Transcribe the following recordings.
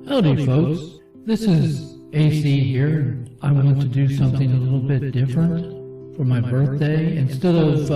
Howdy, folks. This is AC here. I want to do something a little bit different for my birthday. Instead of,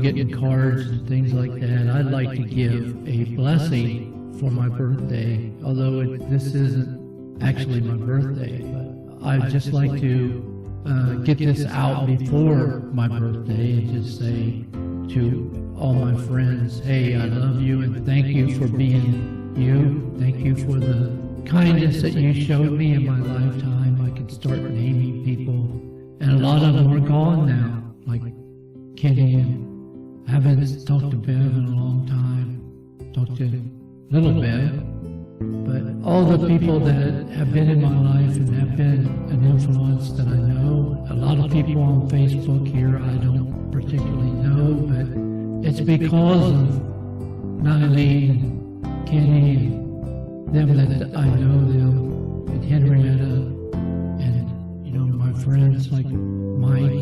getting cards and things like that, I'd like to give a blessing for my birthday. Although this isn't actually my birthday, but I'd just like to get this out before my birthday and just say to all my friends, hey, I love you and thank you for being you. Thank you for the kindness that you showed me in my lifetime. I can start naming people, and a lot of them are gone now, like Kenny, and I haven't talked to Bev in a long time. Talked to little Bev, but all the people that have been in my life and have been an influence that I know. A lot of people on Facebook here I don't particularly know, but it's because of Nylene, Kenny, and them that I know them, and Henrietta, and my friends like Mike,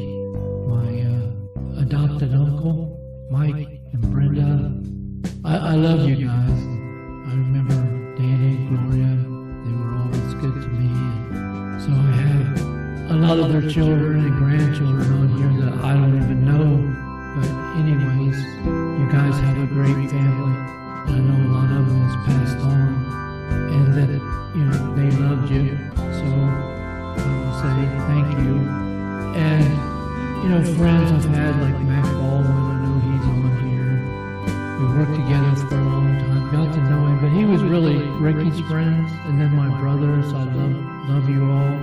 my adopted uncle, Mike and Brenda. I love you guys. I remember Danny and Gloria, they were always good to me. And so I have a lot of their children and grandchildren on here that I don't even know. But anyways, you guys have a great family. I know a lot of them has passed on, and that, they loved you. So I will say thank you. And, friends I've had like Mac Baldwin, I know he's on here. We worked together for a long time, got to know him, but he was really Ricky's friends, and then my brothers. I love you all.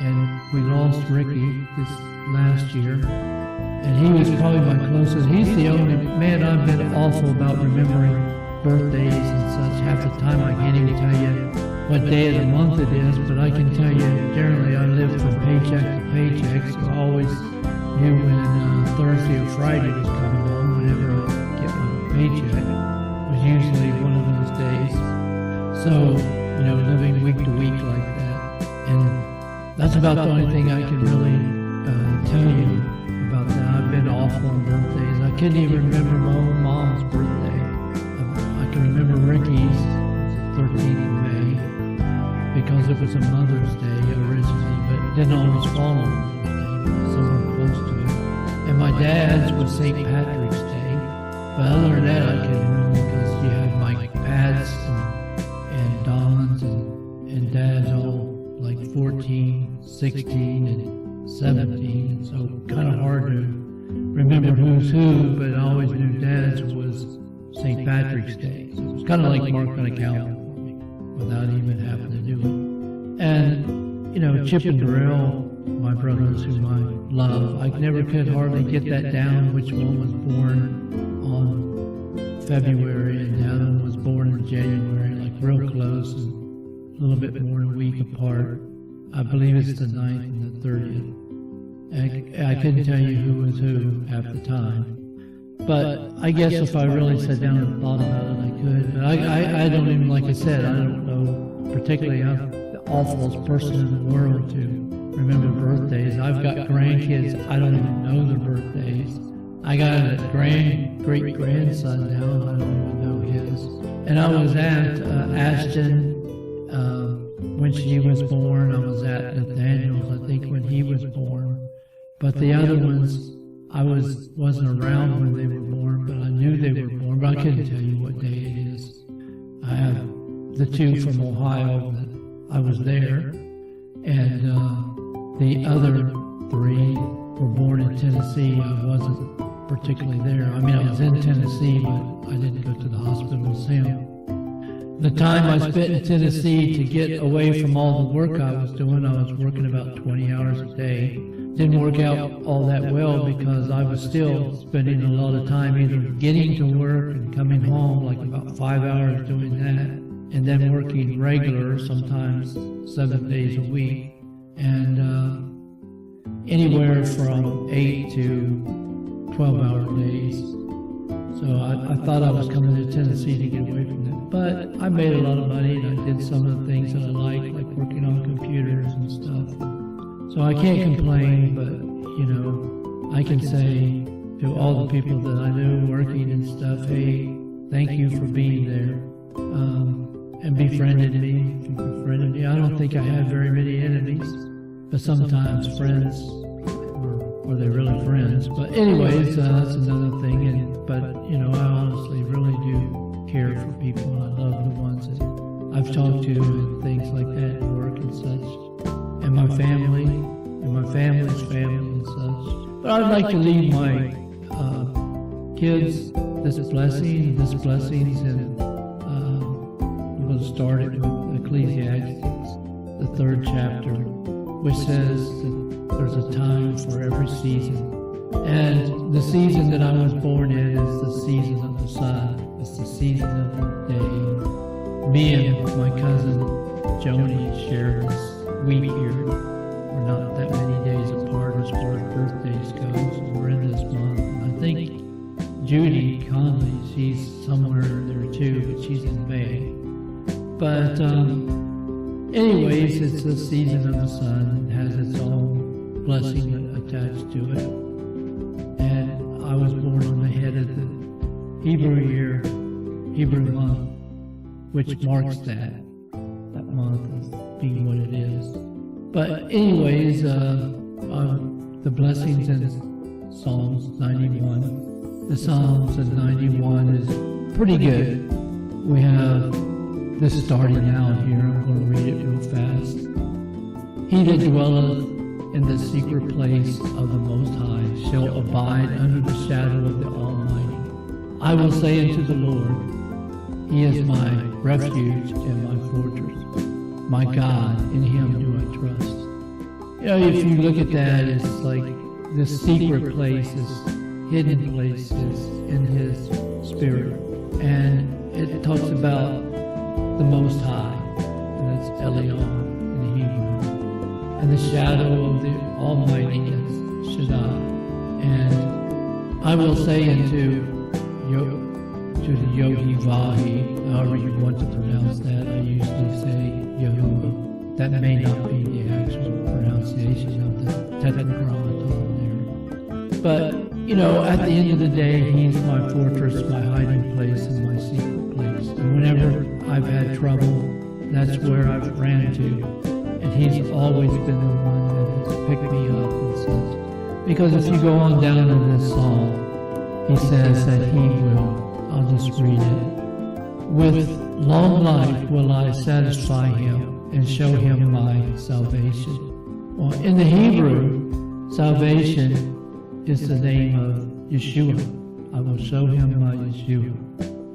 And we lost Ricky this last year. And he was probably my closest. He's the only man. I've been awful about remembering birthdays and such. Half the time I can't even tell you what day of the month it is, but I can tell you generally I live from paycheck to paycheck, so I always knew when Thursday or Friday was coming on. Whenever I get my paycheck, it was usually one of those days. So, living week to week like that. And that's about the only thing I can really tell you about that. I've been awful on birthdays. I couldn't even remember my own mom's birthday. I can remember Ricky's, the 13th of May, because it was a Mother's Day originally, but it didn't always fall on Mother's Day, but somewhere close to it. And my dad's was St. Patrick's Day, but other than that I can remember because you have my Pat's and Don's and Dad's all like 14, 16, and 17, and so kind of hard to remember who's who, but I always knew Dad's was St. Patrick's Day, so it was kind of like marked on a calendar for me without even having to do it. And Chip and Darrell, my brothers whom I love, I never could hardly get that down, which one was born on February and the other one was born in January, like real close, and a little bit more than a week apart. I believe it's the 9th and the 30th. And I couldn't tell you who was who half the time. But I guess if I really sat down and thought about it, I could. But I don't even, like I said, I don't know particularly I'm the awfulest person in the world to remember birthdays. I've got grandkids, I don't even know their birthdays. I got a great-grandson now, I don't even know his. And I was at Ashton when she was born. I was at Nathaniel's, I think, when he was born. But the other ones, I wasn't around when they were born, but I knew they were born, but I couldn't tell you what day it is. I have the two from Ohio that I was there, and the other three were born in Tennessee. I wasn't particularly there. I mean, I was in Tennessee, but I didn't go to the hospital to see them. The time I spent in Tennessee to get away from all the work I was doing, I was working about 20 hours a day. Didn't work out all that well because I was still spending a lot of time either getting to work and coming home, like about 5 hours doing that, and then working regular, sometimes 7 days a week, and anywhere from 8 to 12-hour days. So I thought I was coming to Tennessee to get away from that. But I made a lot of money, and I did some of the things that I like working on computers and stuff. So I can't complain, but, I can say to all the people that I knew working and stuff, hey, thank you for being there. and befriended me. He befriended me. I don't think I had very many enemies, but sometimes friends, were they really friends? But anyways, that's another thing. But I honestly really do care for people, and I love the ones that I've talked to and things like that at work and such, and my family, and my family's family and such. But I'd like to leave my kids this blessings, and I'm going to start it with Ecclesiastes, the 3rd chapter, which says that there's a time for every season. And the season that I was born in is the season of the sun. It's the season of the day. Me and my cousin Joni share this week here. We're not that many days apart as far as birthdays go, so we're in this month. I think Judy Conley, she's somewhere there too, but she's in May. But anyways, it's the season of the sun. It has its own blessing attached to it. And I was born on the head of the Hebrew month, which marks that month as being what it is. But anyways, the blessings in Psalms 91. The Psalms in 91 is pretty good. We have this starting out here. I'm going to read it real fast. He that dwelleth in the secret place of the Most High shall abide under the shadow of the Almighty. I will say unto the Lord, He is my refuge and my fortress. My God, in Him do I trust. If you look at that, it's like this secret place, this hidden places in His Spirit. And it talks about the Most High, and that's Elion in Hebrew. And the shadow of the Almighty is Shaddai. And I will say unto the Yogi Vahi, however you want to pronounce that, I usually say Yahuwah. That may not be the actual pronunciation of the Tetragrammaton there. But, at the end of the day, He's my fortress, my hiding place, and my secret place. And whenever I've had trouble, that's where I've ran to. And He's always been the one that has picked me up and such. Because if you go on down in this psalm, He says that He will, I'll just read it. With long life will I satisfy Him and show Him my salvation. Well, in the Hebrew, salvation is the name of Yeshua. I will show Him my Yeshua.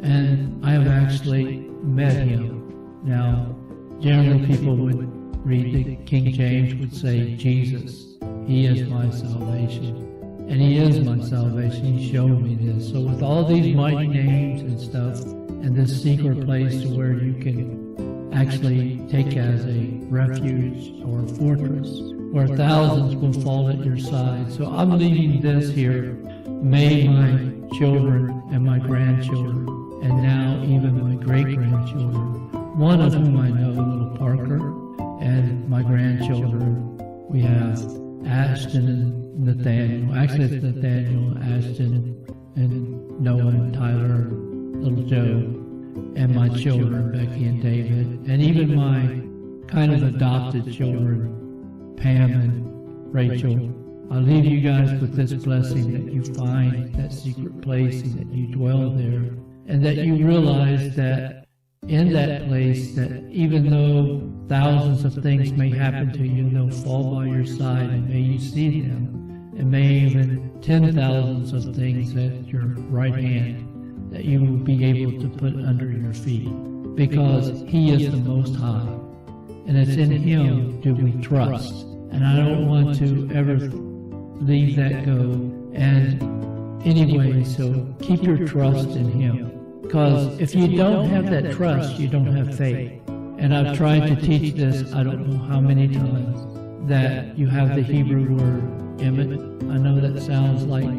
And I have actually met Him. Now, generally people would read the King James would say Jesus. He is my salvation. And He is my salvation. He showed me this. So with all these mighty names and stuff, and this secret place to where you can actually take as a refuge or a fortress, where thousands will fall at your side. So I'm leaving this here. May my children and my grandchildren, and now even my great-grandchildren, one of whom I know, little Parker, and my grandchildren, we have Ashton and Nathaniel. Actually, it's Nathaniel, Ashton, and Noah and Tyler, little Joe, and my children, Becky and David, and even my kind of adopted children, Pam and Rachel. I'll leave you guys with this blessing that you find that secret place and that you dwell there, and that you realize that in that place, that even though thousands of things may happen to you, they'll fall by your side, and may you see them, and may even 10,000s of things at your right hand that you will be able to put under your feet, because He is the Most High, and it's in Him do we trust. And I don't want to ever leave that go. And anyway, so keep your trust in Him. Because if you don't have that trust, you don't have faith. And I've tried to teach this, I don't know how many times, that you have the Hebrew word emet. I know that sounds like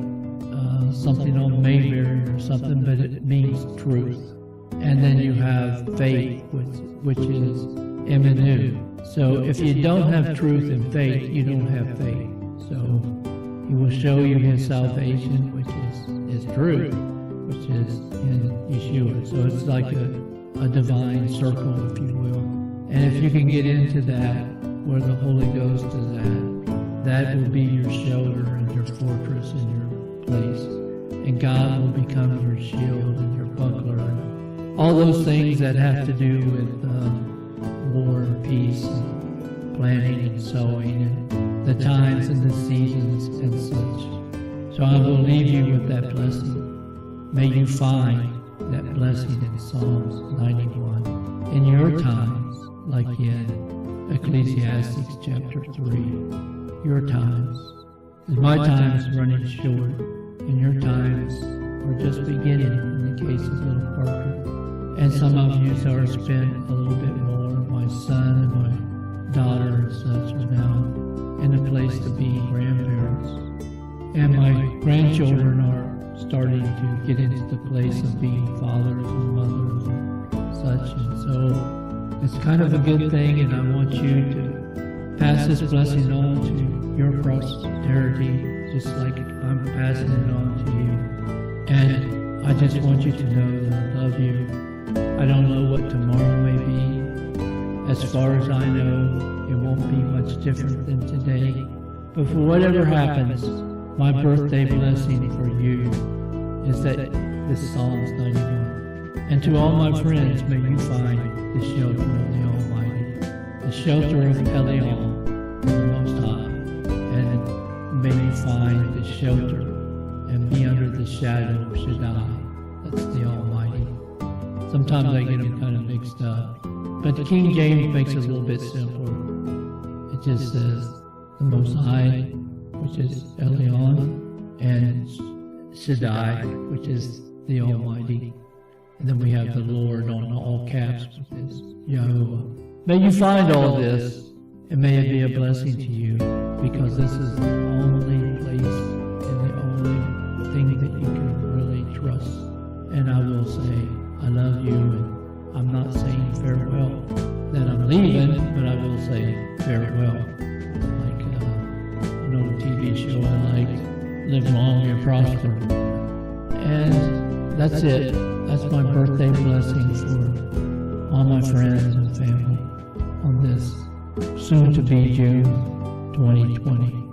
something on Mayberry or something, but it means truth. And then you have faith, which is emenu. So if you don't have truth and faith, you don't have faith. So He will show you His salvation, which is truth, which is in Yeshua. So it's like a divine circle, if you will. And if you can get into that, where the Holy Ghost is at, that will be your shelter and your fortress and your place. And God will become your shield and your buckler. And all those things that have to do with war and peace and planting and sowing and the times and the seasons and such. So I will leave you with that blessing. May you find that blessing in Psalms 91 in your times, like in Ecclesiastes chapter 3. Your times. My time's running short, and your times are just beginning in the case of little Parker. And some of you are spent a little bit more. My son and my daughter and such are now in a place to be grandparents. And my grandchildren are starting to get into the place of being fathers and mothers and such. And so it's kind of a good thing, and I want you to pass this blessing on to your posterity, just like I'm passing it on to you. And I just want you to know that I love you. I don't know what tomorrow may be. As far as I know, it won't be much different than today. But for whatever happens, my birthday blessing for you is that this Psalms 91. And to all my friends, may you find the shelter of the Almighty, the shelter of Elion, the Most High, and may you find the shelter and be under the shadow of Shaddai, that's the Almighty. Sometimes I get them kind of mixed up, but the King James makes it a little bit simpler. It just says the Most High, which is Elion, and Shaddai, which is the Almighty. And then we have the Lord on all caps, which is Jehovah. May you find all this, and may it be a blessing to you, because this is the only place and the only thing that you can really trust. And I will say, I love you, and I'm not saying farewell, that I'm leaving, but I will say farewell. Like an old TV show I like, Live Long and Prosper. And that's it. That's my birthday blessing for all my friends and family on this soon-to-be June 2020.